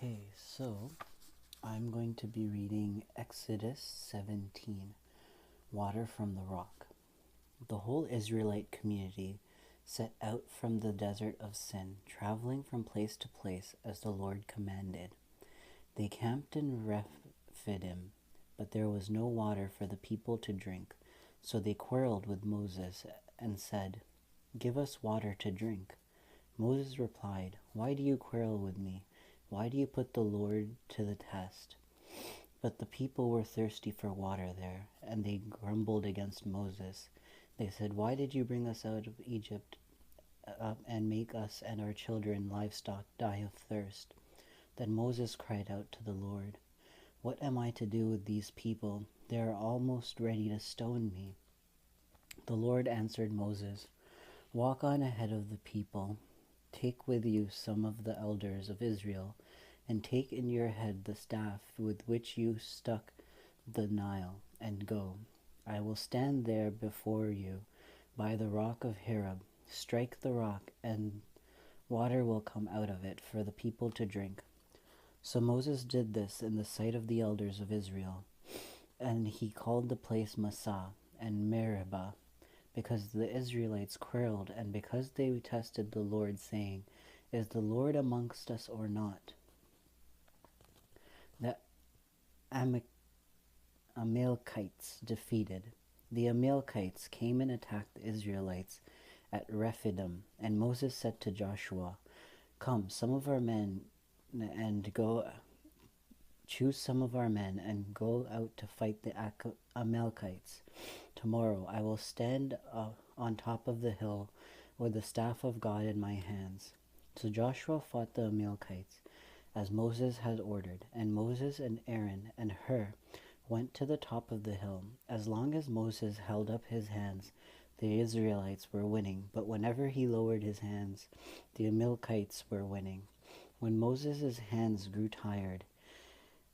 Okay, so I'm going to be reading Exodus 17, Water from the Rock. The whole Israelite community set out from the desert of Sin, traveling from place to place as the Lord commanded. They camped in Rephidim, but there was no water for the people to drink, so they quarreled with Moses and said, "Give us water to drink." Moses replied, "Why do you quarrel with me? Why do you put the Lord to the test?" But the people were thirsty for water there, and they grumbled against Moses. They said, "Why did you bring us out of Egypt and make us and our children livestock die of thirst?" Then Moses cried out to the Lord, "What am I to do with these people? They are almost ready to stone me." The Lord answered Moses, "Walk on ahead of the people. Take with you some of the elders of Israel, and take in your head the staff with which you struck the Nile, and go. I will stand there before you by the rock of Horeb. Strike the rock, and water will come out of it for the people to drink." So Moses did this in the sight of the elders of Israel, and he called the place Massah and Meribah, because the Israelites quarreled, and because they tested the Lord, saying, "Is the Lord amongst us or not?" The Amalekites defeated. The Amalekites came and attacked the Israelites at Rephidim, and Moses said to Joshua, "Come, choose some of our men and go out to fight the Amalekites. Tomorrow I will stand on top of the hill with the staff of God in my hands." So Joshua fought the Amalekites as Moses had ordered, and Moses and Aaron and Hur went to the top of the hill. As long as Moses held up his hands, the Israelites were winning, but whenever he lowered his hands, the Amalekites were winning. When Moses' hands grew tired,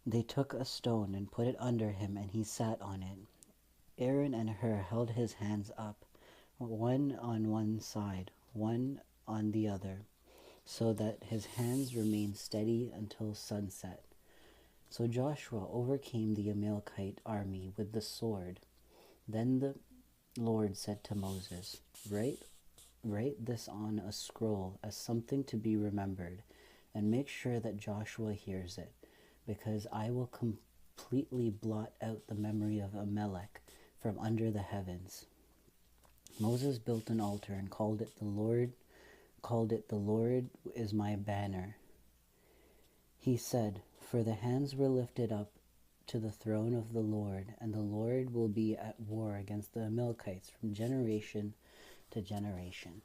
they took a stone and put it under him, and he sat on it. Aaron and Hur held his hands up, one on one side, one on the other, so that his hands remained steady until sunset. So Joshua overcame the Amalekite army with the sword. Then the Lord said to Moses, Write this on a scroll as something to be remembered, and make sure that Joshua hears it, because I will completely blot out the memory of Amalek from under the heavens." Moses built an altar and called it the Lord is my banner. He said, "For the hands were lifted up to the throne of the Lord, and the Lord will be at war against the Amalekites from generation to generation."